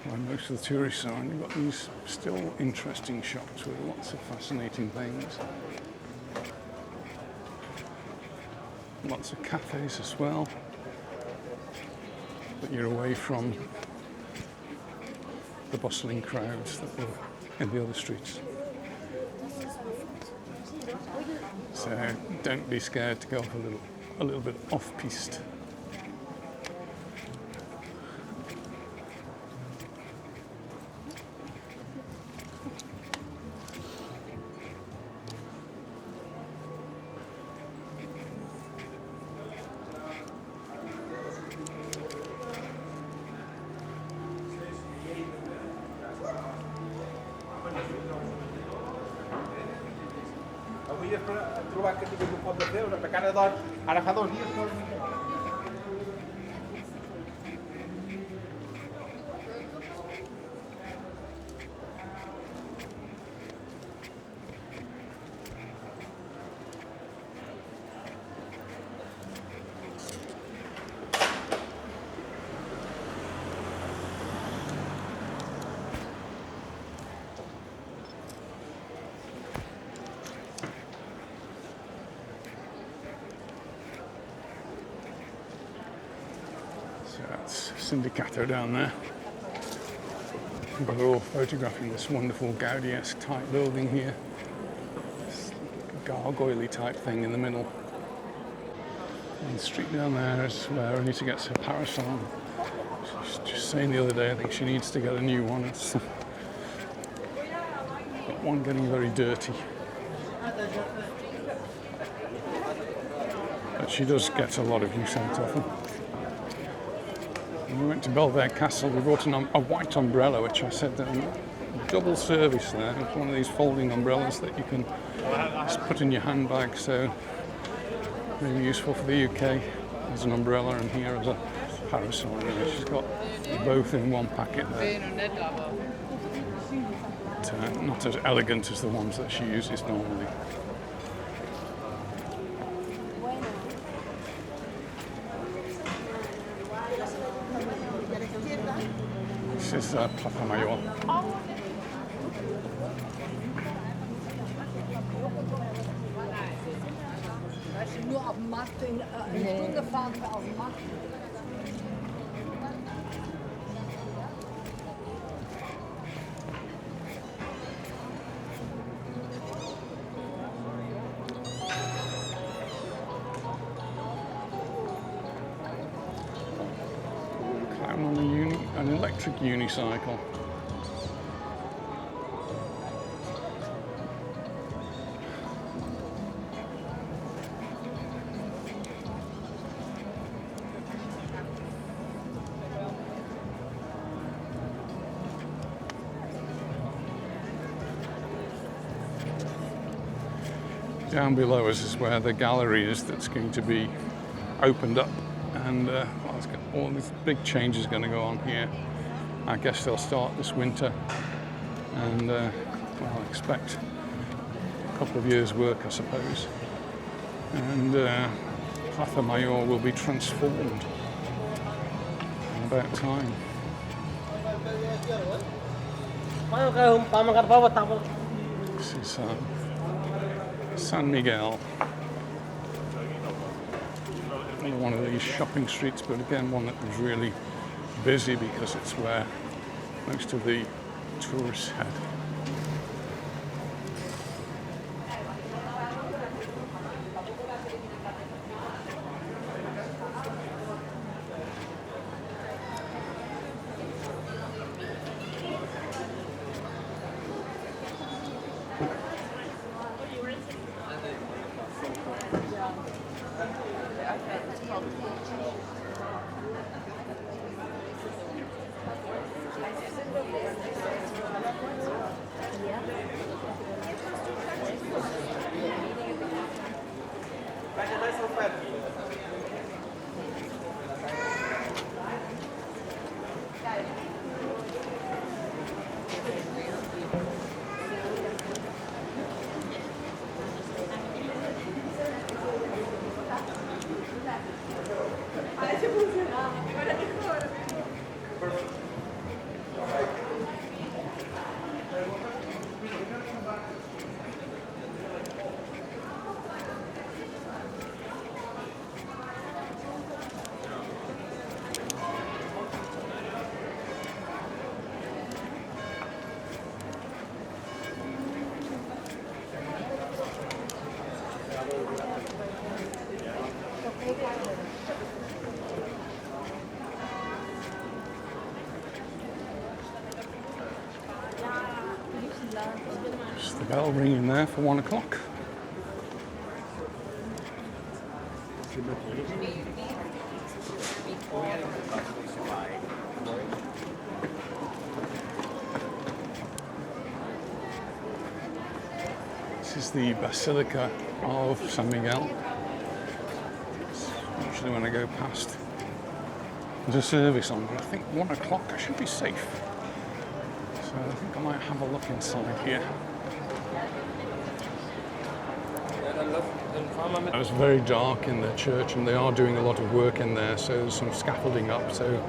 where most of the tourists are, and you've got these still interesting shops with lots of fascinating things. Lots of cafes as well, but you're away from the bustling crowds that were in the other streets. So don't be scared to go off a little bit off-piste. Avui he trobat que tinc un pot de fer, perquè ara fa 2 dies que... So that's Sindicato down there. But they're all photographing this wonderful Gaudi-esque type building here. This gargoyle-y type thing in the middle. And the street down there is where Anita gets her parasol. She was just saying the other day, I think she needs to get a new one. It's got one getting very dirty. But she does get a lot of use out of them. When we went to Belvedere Castle, we brought a white umbrella, which I said double service there. It's one of these folding umbrellas that you can just put in your handbag, so really useful for the UK as an umbrella and here as a parasol. Really. She's got both in one packet there. But, not as elegant as the ones that she uses normally. This is Plaza Mayor. Als je nur auf dem Markt in eine Stunde fahren wir auf dem Markt. Clown on an electric unicycle. Down below us is where the gallery is that's going to be opened up, and well, it's got all these big changes going to go on here. I guess they'll start this winter, and well, I expect a couple of years' work, I suppose. And Plaza Mayor will be transformed in about time. This is San Miguel. Another one of these shopping streets, but again one that was really busy because it's where most of the tourists head. Just the bell ringing there for 1 o'clock. This is the Basilica of San Miguel. Usually when I go past, there's a service on, but I think 1 o'clock I should be safe. So I think I might have a look inside here. It was very dark in the church, and they are doing a lot of work in there, so there's some scaffolding up, so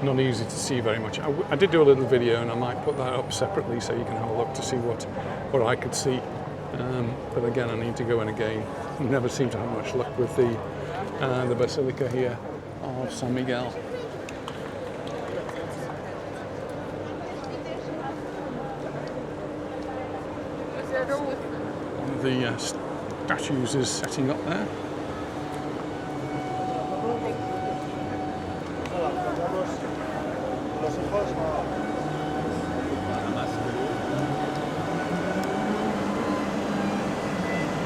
not easy to see very much. I did do a little video, and I might put that up separately so you can have a look to see what I could see. But again, I need to go in again. Never seem to have much luck with the Basilica here of San Miguel. One of the statues is setting up there.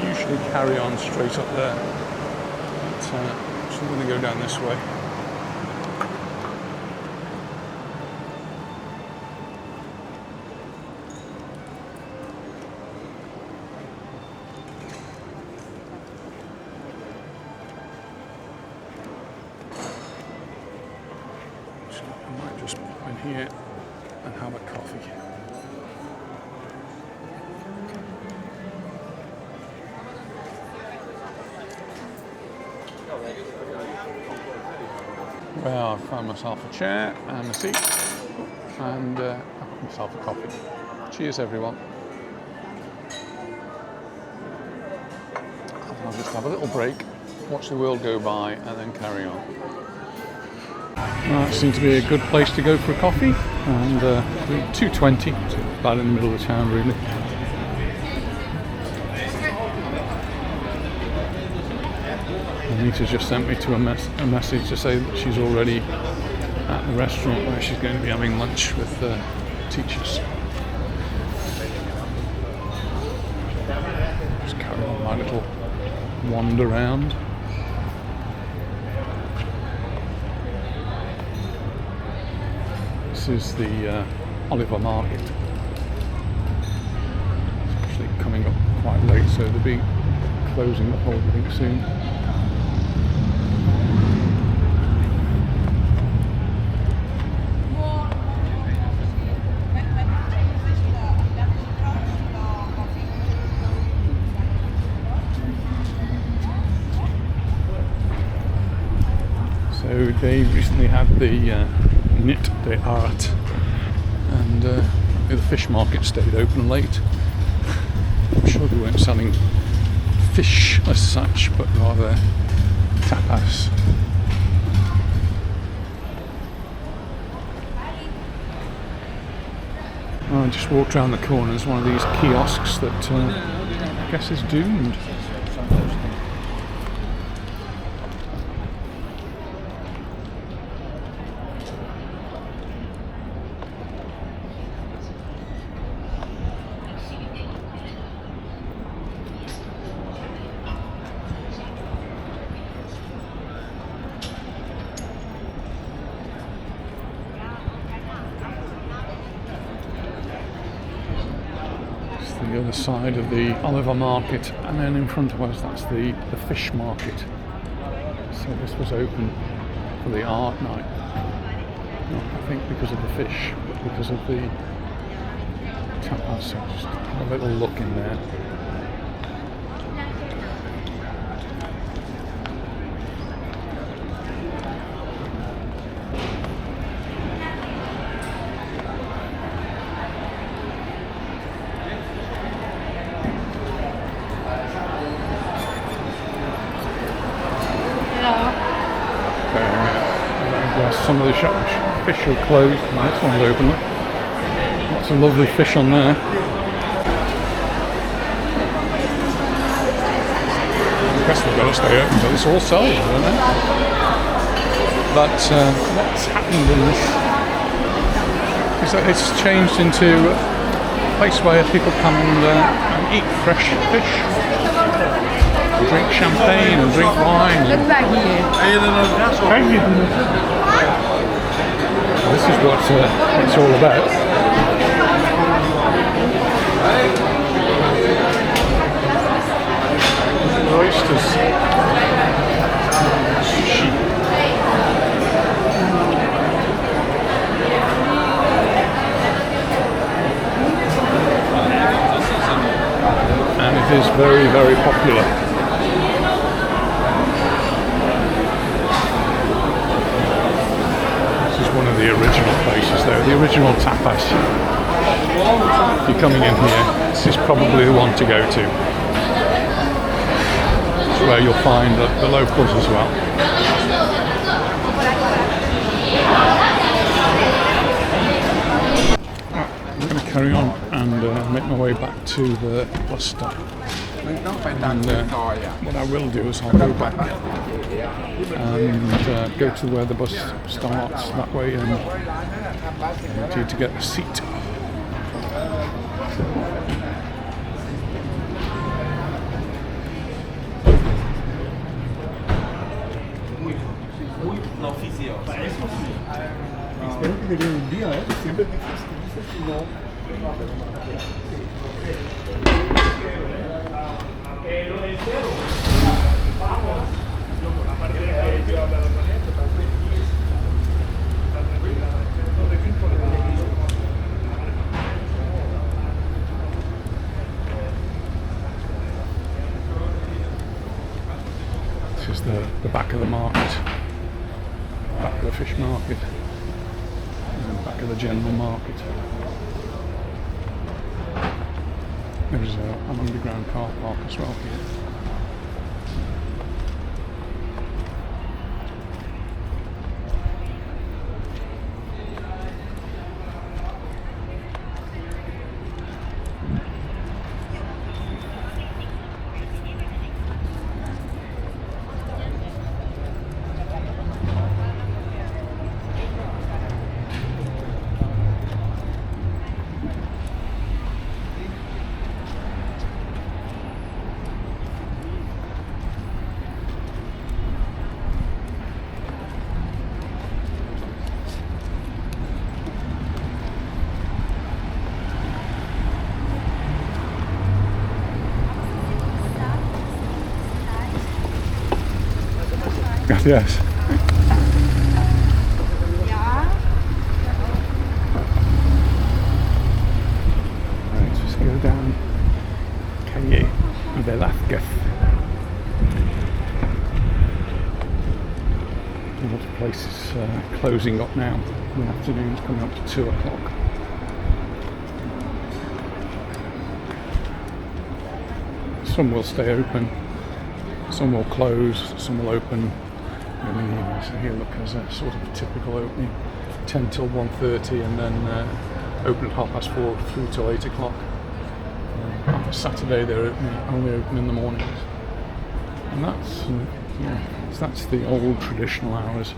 Usually carry on straight up there, but so I'm going to go down this way. So I might just pop in here and have a coffee. Well, I found myself a chair and a seat, and I got myself a coffee. Cheers, everyone. I'll just have a little break, watch the world go by, and then carry on. Well, that seems to be a good place to go for a coffee, and 2:20, so about in the middle of the town, really. Anita's just sent me to a message to say that she's already at the restaurant where she's going to be having lunch with teachers. Just carry on my little wander around. This is the Oliver Market. It's actually coming up quite late, so they'll be closing the whole thing soon. So they recently had the Nit de Art, and the fish market stayed open late. I'm sure they weren't selling fish as such, but rather tapas. I just walked around the corner. There's one of these kiosks that I guess is doomed. The other side of the Oliver Market, and then in front of us that's the fish market. So this was open for the art night, not I think because of the fish, but because of the tapas. So just have a little look in there. Some of the fish are closed, and this one's open. Lots of lovely fish on there. I guess they've got to stay open until it's all sold, I don't know. But what's happened in this is that it's changed into a place where people come and eat fresh fish, and drink champagne and drink wine. This is what it's all about. Oysters. Sushi. And it is very, very popular. This is one of the original places there, the original tapas. If you're coming in here, this is probably the one to go to. Where you'll find the locals as well. I'm going to carry on and make my way back to the bus stop. And what I will do is I'll go back and go to where the bus starts that way and need to get a seat. Espero que llegue un día, siempre que no. This is the back of the market, back of the fish market, and the back of the general market. There's an underground car park as well here. Yes. Right, just go down Calle Velázquez. A lot of places closing up now. The afternoon's coming up to 2 o'clock. Some will stay open, some will close, some will open. So here, look, there's a sort of a typical opening, 10 till 1:30, and then open at 4:30 through till 8 o'clock. On Saturday they're only open in the mornings, and that's the old traditional hours.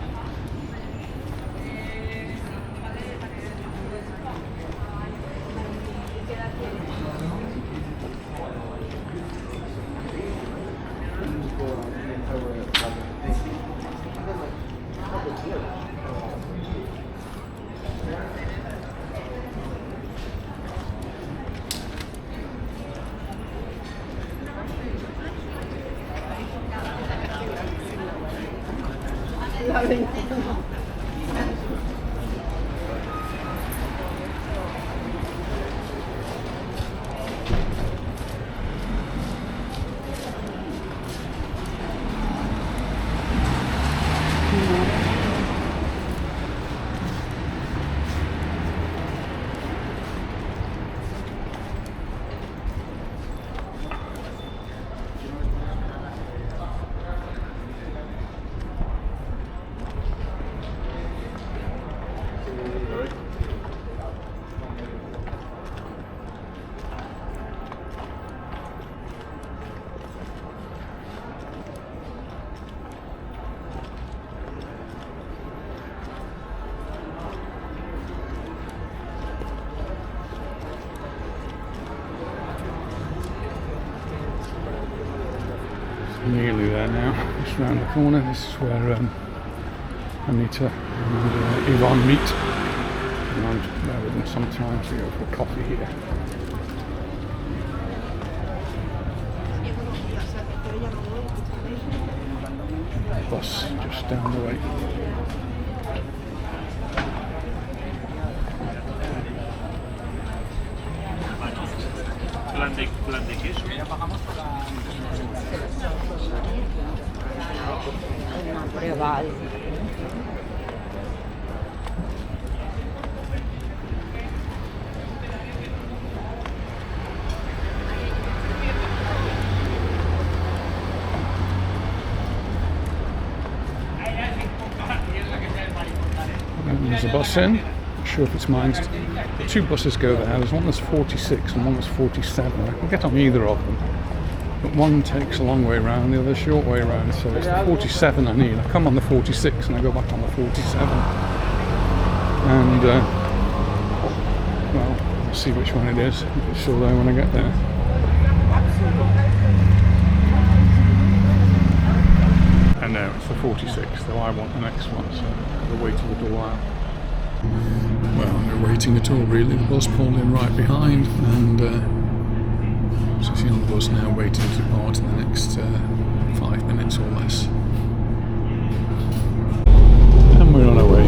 Nearly there now, just round the corner. This is where Anita and Yvonne meet. And I'm there with them sometimes to go for coffee here. Bus just down the way. Plan de queso. There's a bus in. Not sure if it's mine. Two buses go there. There's one that's 46 and one that's 47. I can get on either of them. But one takes a long way round, the other a short way round. So it's the 47 I need. I come on the 46 and I go back on the 47. And, well, I'll see which one it is. If it's still there when I get there. And no, it's the 46, though I want the next one, so I've got to wait a little while. Well, no waiting at all really. The bus pulled in right behind, and so she's on the bus now waiting to depart in the next 5 minutes or less. And we're on our way.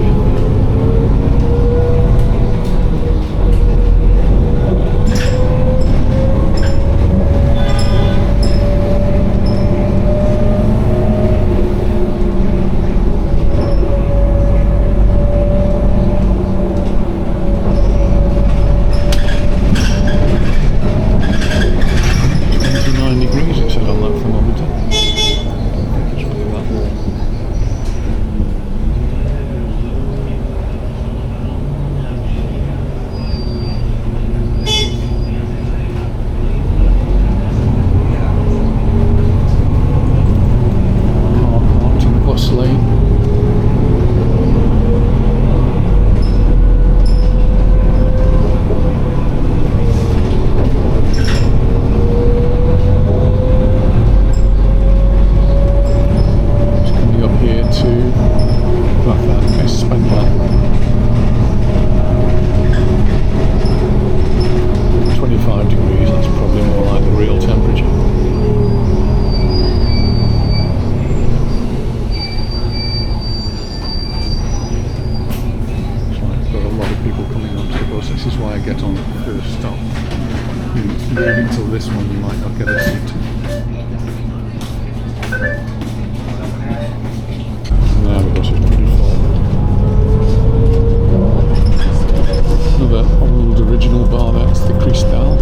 This one you might not get a seat. Now the bus is pretty full. Another old original bar, that's the Cathedral.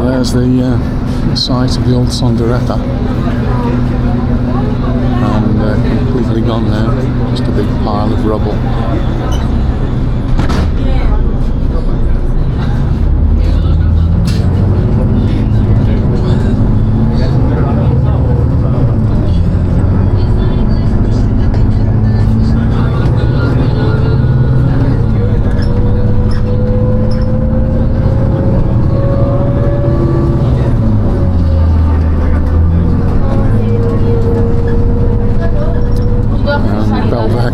There's the site of the old Sonderetta, and completely gone now, just a big pile of rubble.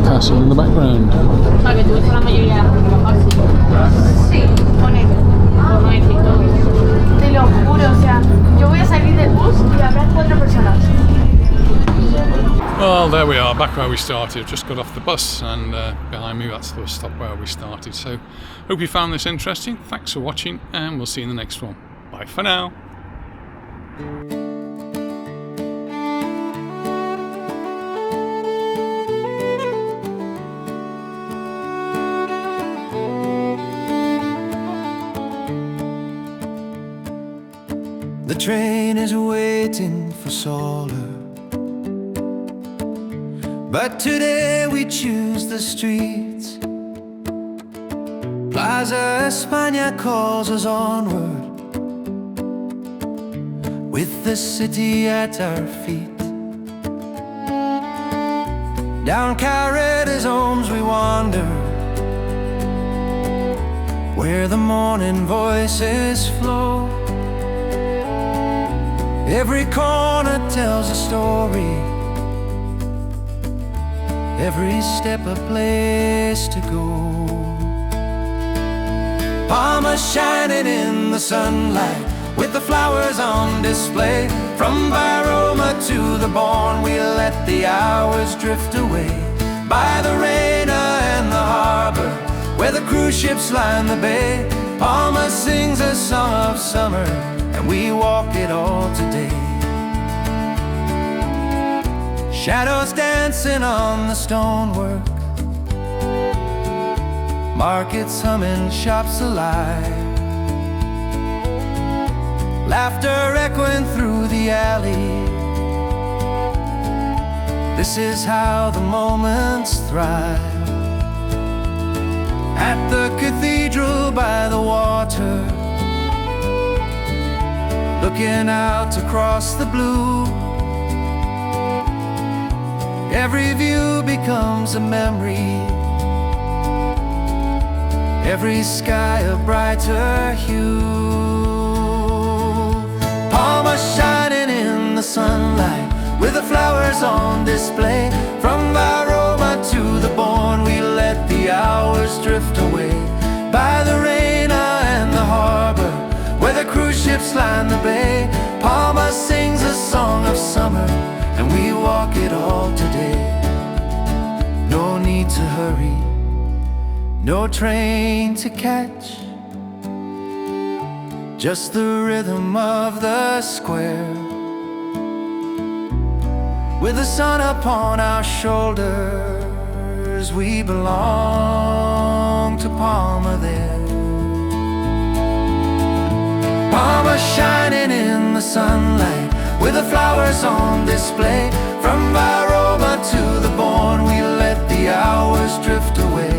Castle in the background. Sí, ponele. Te lo juro, o sea, yo voy a salir del bus y habrá 4 personas. Well, there we are, back where we started. Just got off the bus, and behind me that's the bus stop where we started. So, hope you found this interesting. Thanks for watching, and we'll see you in the next one. Bye for now. train is waiting for Solar, but today we choose the streets. Plaza España calls us onward, with the city at our feet. Down Carretta's homes we wander, where the morning voices flow. Every corner tells a story, every step a place to go. Palma shining in the sunlight, with the flowers on display. From Roma to the Bourne, we let the hours drift away. By the Reina and the harbor, where the cruise ships line the bay, Palma sings a song of summer, and we walk it all today. Shadows dancing on the stonework, markets humming, shops alive, laughter echoing through the alley. This is how the moments thrive. At the cathedral by the water, looking out across the blue, every view becomes a memory, every sky a brighter hue. Palma shining in the sunlight, with the flowers on display. From Roma to the Bourne, we let the hours drift away. By the Reina and the harbor, where the cruise ships line the bay, Palma sings a song of summer, and we walk it all today. No need to hurry, no train to catch, just the rhythm of the square. With the sun upon our shoulders, we belong to Palma there. Palma shining in the sunlight, with the flowers on display. From Roma to the Bourne, we let the hours drift away.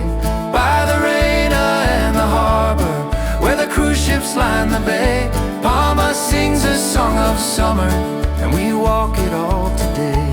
By the Reina and the harbor, where the cruise ships line the bay, Palma sings a song of summer, and we walk it all today.